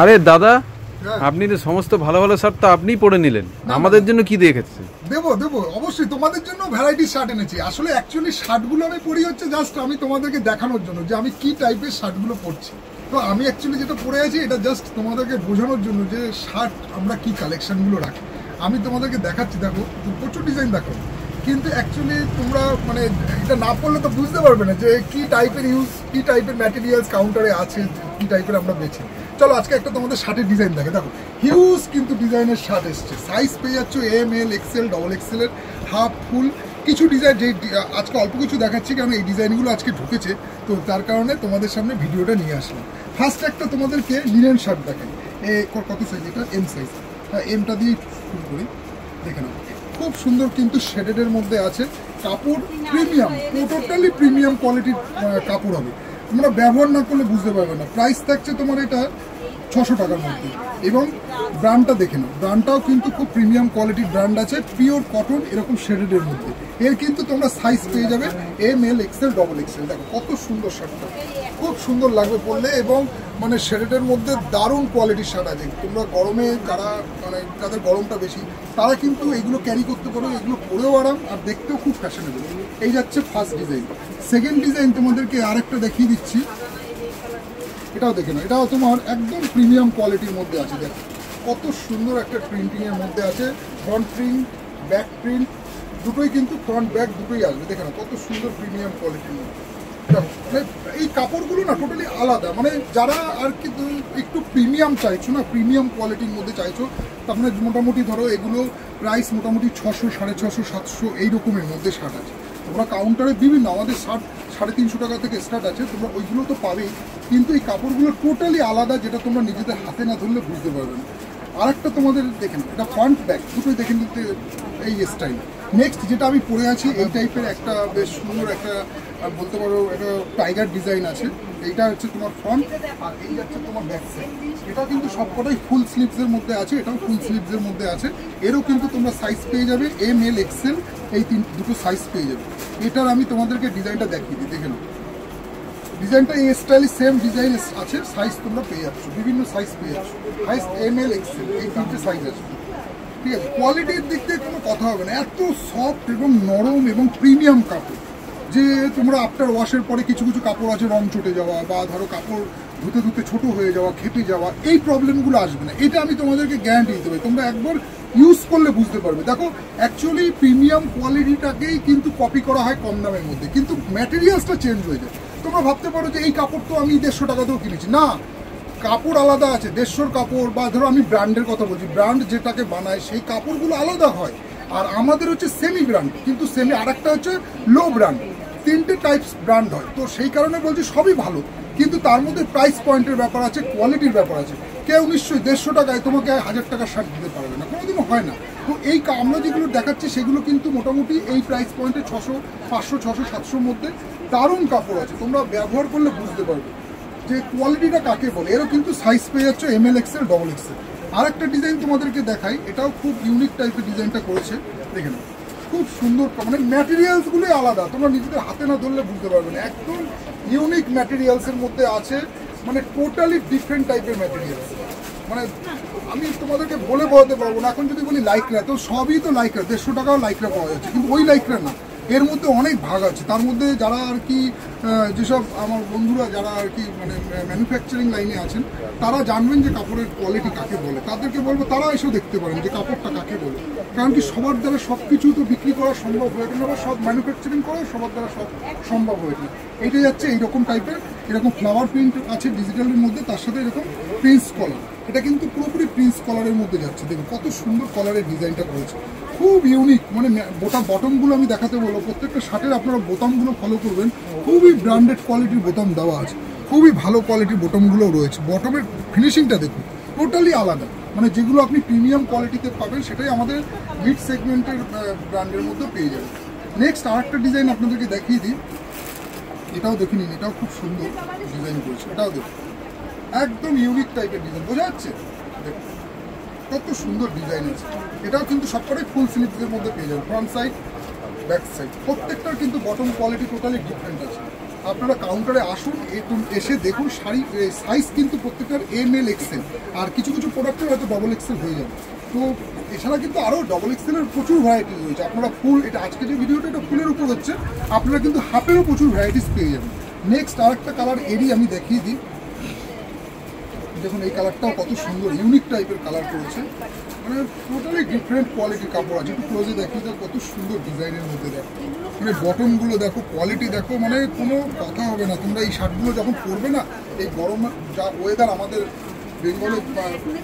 আরে দাদা, আপনি তো সমস্ত ভালো ভালো শার্ট তো আপনিই পরে নিলেন, আমাদের জন্য কি দেখেছেন? দেবো অবশ্যই তোমাদের জন্য ভ্যারাইটি শার্ট এনেছি। আসলে অ্যাকচুয়ালি শার্টগুলো আমি পরি হচ্ছে জাস্ট আমি তোমাদেরকে দেখানোর জন্য যে আমি কি টাইপের শার্টগুলো পরছি। তো আমি অ্যাকচুয়ালি যেটা পরে আছি এটা জাস্ট তোমাদেরকে বোঝানোর জন্য যে শার্ট আমরা কি কালেকশনগুলো রাখি। আমি তোমাদেরকে দেখাচ্ছি, দেখো প্রচুর ডিজাইন দেখো, কিন্তু অ্যাকচুয়ালি তোমরা মানে এটা না পড়লে তো বুঝতে পারবে না যে কি টাইপের ইউজ, কি টাইপের ম্যাটেরিয়ালস কাউন্টারে আছে, কি টাইপের আমরা বেছি। চলো আজকে একটা তোমাদের শার্টের ডিজাইন দেখো হিউজ কিন্তু ডিজাইনের শার্ট এসছে। সাইজ পেয়ে যাচ্ছ এম, এল, এক্সেল, ডবল এক্সেলের, হাফ, ফুল। কিছু ডিজাইন যে আজকে অল্প কিছু দেখাচ্ছি কারণ এই ডিজাইনগুলো আজকে ঢুকেছে, তো তার কারণে তোমাদের সামনে ভিডিওটা নিয়ে আসলাম। ফার্স্ট একটা তোমাদেরকে লিনেন শার্ট দেখেন, কত সাইজ এটা? M size. হ্যাঁ, এমটা দিয়ে শুরু করি। দেখে নাও, খুব সুন্দর কিন্তু শেডেডের মধ্যে আছে। কাপড় প্রিমিয়াম, টোটালি প্রিমিয়াম কোয়ালিটির কাপড় হবে, তোমরা ব্যবহার না করলে বুঝতে পারবে না। প্রাইস থাকছে তোমার এটা 600 টাকার মধ্যে। এবং ব্র্যান্ডটা দেখে নাও, ব্র্যান্ডটাও কিন্তু খুব প্রিমিয়াম কোয়ালিটির ব্র্যান্ড আছে, পিওর কটন, এরকম শেডেডের মধ্যে। এর কিন্তু তোমরা সাইজ পেয়ে যাবে এম, এল, এক্সেল, ডবল এক্সেল। দেখো কত সুন্দর শার্টটা, খুব সুন্দর লাগবে পরলে। এবং মানে শেডেডের মধ্যে দারুণ কোয়ালিটির শার্ট আছে। তোমরা গরমে যারা মানে যাদের গরমটা বেশি তারা কিন্তু এগুলো ক্যারি করতে পারো, এগুলো পরেও আরাম আর দেখতেও খুব ফ্যাশনেবল। এই যাচ্ছে ফার্স্ট ডিজাইন। সেকেন্ড ডিজাইন তোমাদেরকে আরেকটা দেখিয়ে দিচ্ছি, এটাও দেখে নাও। এটাও তোমার একদম প্রিমিয়াম কোয়ালিটির মধ্যে আছে। দেখো কত সুন্দর একটা প্রিন্টিংয়ের মধ্যে আছে। ফ্রন্ট প্রিন্ট, ব্যাক প্রিন্ট দুটোই কিন্তু, ফ্রন্ট ব্যাক দুটোই আসবে। দেখে নাও কত সুন্দর প্রিমিয়াম কোয়ালিটির মধ্যে। এই কাপড়গুলো না টোটালি আলাদা, মানে যারা আর কি একটু প্রিমিয়াম চাইছো না, প্রিমিয়াম কোয়ালিটির মধ্যে চাইছো, তার মানে মোটামুটি ধরো এগুলো প্রাইস মোটামুটি 600, 650, 700 এই রকমের মধ্যে শার্ট আছে। তোমরা কাউন্টারে বিভিন্ন আমাদের শার্ট 350 টাকা থেকে স্টার্ট আছে, তোমরা ওইগুলো তো পাবেই, কিন্তু এই কাপড়গুলো টোটালি আলাদা, যেটা তোমরা নিজেদের হাতে না ধরলে বুঝতে পারবে না। আর একটা তোমাদের দেখেন, এটা ফ্রন্ট ব্যাক দুটোই দেখে নিতে এই স্টাইল। নেক্সট যেটা আমি পরে আছি এই টাইপের একটা বেশ সুন্দর একটা বলতে পারো একটা টাইগার ডিজাইন আছে। এইটা হচ্ছে তোমার ফ্রন্ট, আর এই যাচ্ছে তোমার ব্যাক সাইড। এটা কিন্তু সবকটাই ফুল স্লিভসের মধ্যে আছে, এটাও ফুল স্লিভসের মধ্যে আছে। এরও কিন্তু তোমরা সাইজ পেয়ে যাবে এম, এল, এক্সেল, এই দুটো সাইজ পেয়ে যাবে। এটার আমি তোমাদেরকে ডিজাইনটা দেখিয়ে দিই, দেখে নাও। ডিজাইনটা এই স্টাইলে সেম ডিজাইন আছে, সাইজ তোমরা পেয়ে যাচ্ছ, বিভিন্ন সাইজ পেয়ে যাচ্ছ। সাইজ এম, এল, এক্সেল এই তিনটে সাইজ আছে, ঠিক আছে। কোয়ালিটির দিক থেকে কোনো কথা হবে না, এত সফট এবং নরম এবং প্রিমিয়াম কাপড় যে তোমরা আফটার ওয়াশের পরে কিছু কিছু কাপড় আছে রং চটে যাওয়া, বা ধরো কাপড় ধুতে ধুতে ছোট হয়ে যাওয়া, খেপে যাওয়া, এই প্রবলেমগুলো আসবে না। এটা আমি তোমাদেরকে গ্যারান্টি দিতে পারি, তোমরা একবার ইউজ করলে বুঝতে পারবে। দেখো অ্যাকচুয়ালি প্রিমিয়াম কোয়ালিটিটাকেই কিন্তু কপি করা হয় কম দামের মধ্যে, কিন্তু ম্যাটেরিয়ালসটা চেঞ্জ হয়ে যায়। তোমরা ভাবতে পারো যে এই কাপড় তো আমি 150 টাকাতেও কিনেছি, না, কাপড় আলাদা আছে। 150 কাপড়, বা ধরো আমি ব্র্যান্ডের কথা বলছি, ব্র্যান্ড যেটাকে বানায় সেই কাপড়গুলো আলাদা হয়। আর আমাদের হচ্ছে সেমি ব্র্যান্ড, কিন্তু সেমি, আর একটা হচ্ছে লো ব্র্যান্ড, তিনটে টাইপস ব্র্যান্ড হয়। তো সেই কারণে বলছি সবই ভালো, কিন্তু তার মধ্যে প্রাইস পয়েন্টের ব্যাপার আছে, কোয়ালিটির ব্যাপার আছে। কেউ নিশ্চয়ই 150 টাকায় তোমাকে 1000 টাকার শার্ট দিতে পারবে না, কোনোদিনও হয় না। তো এই আমরা যেগুলো দেখাচ্ছি সেগুলো কিন্তু মোটামুটি এই প্রাইস পয়েন্টে 600, 500, 600, 700 মধ্যে দারুণ কাপড় আছে। তোমরা ব্যবহার করলে বুঝতে পারবে যে কোয়ালিটিটা কাকে বলে। এরও কিন্তু সাইজ পেয়ে যাচ্ছ এম, এল, এক্সেল, ডবল এক্সেল। আর একটা ডিজাইন তোমাদেরকে দেখাই, এটাও খুব ইউনিক টাইপের ডিজাইনটা করেছে, দেখে নাও খুব সুন্দর। মানে ম্যাটেরিয়ালসগুলোই আলাদা, তোমরা নিজেদের হাতে না ধরলে বুঝতে পারবে না। একদম ইউনিক ম্যাটেরিয়ালসের মধ্যে আছে, মানে টোটালি ডিফারেন্ট টাইপের ম্যাটেরিয়ালস। মানে আমি তোমাদেরকে বলে বোঝাতে পারবো না। এখন যদি বলি লাইক্রা, তো সবই তো লাইক্রা, 150 টাকাও লাইক্রা পাওয়া যাচ্ছে, কিন্তু ওই লাইক্রা না, এর মধ্যে অনেক ভাগ আছে। তার মধ্যে যারা আর কি যেসব আমার বন্ধুরা যারা আর কি মানে ম্যানুফ্যাকচারিং লাইনে আছেন, তারা জানবেন যে কাপড়ের কোয়ালিটি কাকে বলে। তাদেরকে বলবো তারা এসেও দেখতে পারেন যে কাপড়টা কাকে বলে। কারণ কি সবার দ্বারা সব কিছু তো বিক্রি করা সম্ভব হয়ে ওঠে না, বা সব ম্যানুফ্যাকচারিং করা সবার দ্বারা সব সম্ভব হয়ে ওঠে। এইটা যাচ্ছে এইরকম টাইপের, এরকম ফ্লাওয়ার প্রিন্ট আছে ডিজিটালের মধ্যে, তার সাথে এরকম প্রিন্স কলার। এটা কিন্তু পুরোপুরি প্রিন্স কলারের মধ্যে যাচ্ছে। দেখুন কত সুন্দর কলারের ডিজাইনটা করেছে, খুব ইউনিক। মানে বটমগুলো আমি দেখাতে বলবো, প্রত্যেকটা শার্টের আপনারা বোতামগুলো ফলো করবেন, খুবই ব্র্যান্ডেড কোয়ালিটির বোতাম দেওয়া আছে, খুবই ভালো কোয়ালিটির বোতামগুলোও রয়েছে। বটমের ফিনিশিংটা দেখুন টোটালি আলাদা, মানে যেগুলো আপনি প্রিমিয়াম কোয়ালিটিতে পাবেন সেটাই আমাদের মিড সেগমেন্টের ব্র্যান্ডের মধ্যে পেয়ে যাবেন। নেক্সট আর একটা ডিজাইন আপনাদেরকে দেখিয়ে দিই, এটাও দেখে নিন, এটাও খুব সুন্দর ডিজাইন করেছে। এটাও দেখুন একদম ইউনিক টাইপের ডিজাইন, বোঝা যাচ্ছে? দেখুন কত সুন্দর ডিজাইন আছে। এটাও কিন্তু সবকটাই ফুল স্লিভসের মধ্যে পেয়ে যাবেন, ফ্রন্ট সাইড, ব্যাক সাইড। প্রত্যেকটার কিন্তু বটম কোয়ালিটি টোটালি ডিফারেন্ট আছে। আপনারা কাউন্টারে আসুন, এসে দেখুন শাড়ি সাইজ কিন্তু প্রত্যেকটার ML XL, আর কিছু কিছু প্রোডাক্টের হয়তো ডবল XL হয়ে যাবে। তো এছাড়া কিন্তু আরও ডবল XL-এর প্রচুর ভ্যারাইটিস রয়েছে। আপনারা ফুল, এটা আজকে যে ভিডিওটা এটা ফুলের উপর হচ্ছে, আপনারা কিন্তু হাফেরও প্রচুর ভ্যারাইটিস পেয়ে যাবেন। নেক্সট আরেকটা কালার এরই আমি দেখিয়ে দিই। দেখুন এই কালারটাও কত সুন্দর ইউনিক টাইপের কালার করেছে, মানে টোটালি ডিফারেন্ট কোয়ালিটির কাপড় আছে। একটু ক্লোজে দেখিয়ে দাও, কত সুন্দর ডিজাইনের মধ্যে দেখো, মানে বটনগুলো দেখো, কোয়ালিটি দেখো, মানে কোনো কথা হবে না। তোমরা এই শার্টগুলো যখন পরবে না, এই গরম যা ওয়েদার আমাদের বেঙ্গলে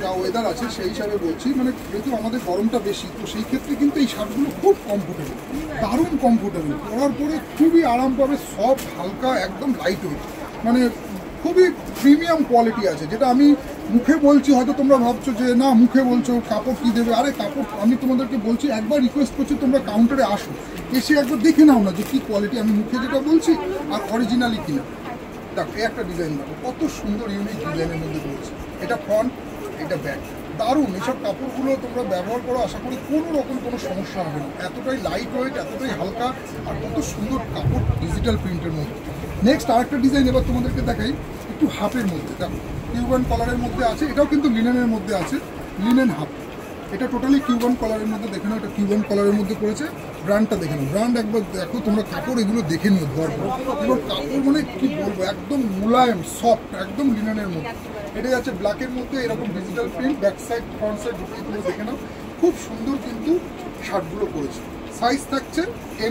যা ওয়েদার আছে সেই হিসাবে বলছি, মানে যেহেতু আমাদের গরমটা বেশি, তো সেই ক্ষেত্রে কিন্তু এই শার্টগুলো খুব কমফোর্টেবল, দারুণ কমফোর্টেবল, পরার পরে খুবই আরাম পাবে, সফট, হালকা, একদম লাইট ওয়েট, মানে খুবই প্রিমিয়াম কোয়ালিটি আছে। যেটা আমি মুখে বলছি, হয়তো তোমরা ভাবছো যে না মুখে বলছো কাপড় কী দেবে, আরে কাপড় আমি তোমাদেরকে বলছি, একবার রিকোয়েস্ট করছি তোমরা কাউন্টারে আসো, এসে একবার দেখে নাও না যে কী কোয়ালিটি আমি মুখে যেটা বলছি আর অরিজিনালি কিনা। দেখো এই একটা ডিজাইন দেখো, কত সুন্দর ইউনিক ডিজাইনের মধ্যে রয়েছে। এটা ফ্রন্ট, এটা ব্যাক, দারুণ। এইসব কাপড়গুলো তোমরা ব্যবহার করো, আশা করি কোনো রকম কোনো সমস্যা হবে না। এতটাই লাইট ওয়েট, এতটাই হালকা, আর কত সুন্দর কাপড় ডিজিটাল প্রিন্টের মধ্যে। নেক্সট আরেকটা ডিজাইন এবার তোমাদেরকে দেখাই, একটু হাফের মধ্যে। দেখো কিউবান কলারের মধ্যে আছে, এটাও কিন্তু লিনেনের মধ্যে আছে, লিনেন হাফ। এটা টোটালি কিউবান কলারের মধ্যে, দেখে নাও এটা কিউবান কলারের মধ্যে করেছে। ব্র্যান্ডটা দেখে নাও, ব্র্যান্ড একবার দেখো তোমরা, কাপড় এগুলো দেখে নিও ধর। এবার কাপড় মানে কি বলবো, একদম মুলায়ম, সফট, একদম লিনেনের মধ্যে। এটা যাচ্ছে ব্ল্যাকের মধ্যে, এরকম digital print, back side front side দুটোগুলো দেখে নাও, খুব সুন্দর কিন্তু শার্টগুলো করেছে। সাইজ থাকছে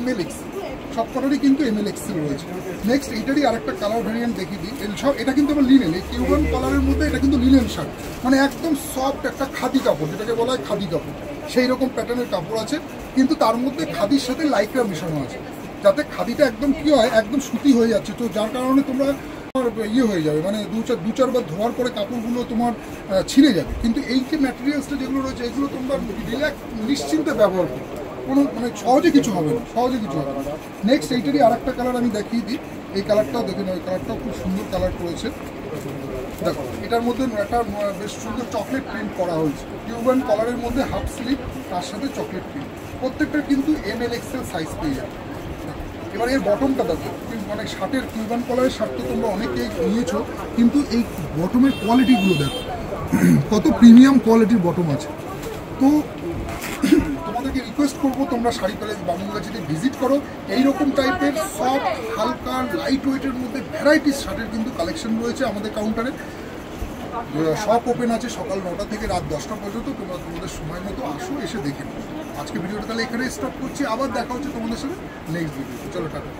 ML XL, সব কটারই কিন্তু ML XL রয়েছে। নেক্সট এইটারই আরেকটা কালার ভ্যারিয়েন্ট দেখিয়ে দিই। সব এটা কিন্তু আমার লিনেন, এই কিউবান কালারের মধ্যে এটা কিন্তু লিনেন শার্ট, মানে একদম সফট একটা খাদি কাপড়, যেটাকে বলা হয় খাদি কাপড়, সেই রকম প্যাটার্নের কাপড় আছে, কিন্তু তার মধ্যে খাদির সাথে লাইক্রা মিশানো আছে, যাতে খাদিটা একদম কি হয়, একদম সুতি হয়ে যাচ্ছে। তো যার কারণে তোমরা ইয়ে হয়ে যাবে, মানে দু চারবার ধোয়ার পরে কাপড়গুলো তোমার ছিঁড়ে যাবে। কিন্তু এই যে ম্যাটেরিয়ালসটা যেগুলো রয়েছে, এগুলো তোমরা রিল্যাক্স নিশ্চিন্তে ব্যবহার করো, কোনো মানে সহজে কিছু হবে না, সহজে কিছু হবে না। নেক্সট এইটারই আরেকটা কালার আমি দেখিয়ে দিই। এই কালারটাও দেখে নাও, এই কালারটাও খুব সুন্দর কালার করেছে। দেখো এটার মধ্যে একটা বেশ সুন্দর চকলেট প্রিন্ট করা হয়েছে, কিউবান কলারের মধ্যে হাফ স্লিভ, তার সাথে চকলেট প্রিন্ট, প্রত্যেকটা কিন্তু ML XL সাইজ পেয়ে যাবে। এবার এর বটমটা দেখো, মানে শার্টের কিউবান কলারের শার্ট তো তোমরা অনেকেই নিয়েছো, কিন্তু এই বটমের কোয়ালিটিগুলো দেখো, কত প্রিমিয়াম কোয়ালিটির বটম আছে। তো তোমাদেরকে রিকোয়েস্ট করবো, তোমরা শাড়ি প্যালেস বামুনগাছিতে ভিজিট করো। এইরকম টাইপের সফট, হালকা, লাইট ওয়েটের মধ্যে ভ্যারাইটিস শার্টের কিন্তু কালেকশন রয়েছে আমাদের কাউন্টারে। শপ ওপেন আছে সকাল 9টা থেকে রাত 10টা পর্যন্ত। তোমরা তোমাদের সময় মতো আসো, এসে দেখে নাও। আজকে ভিডিওটা তাহলে এখানে স্টপ করছি, আবার দেখা হচ্ছে তোমাদের সাথে নেক্সট ভিডিও। চলো টাটা।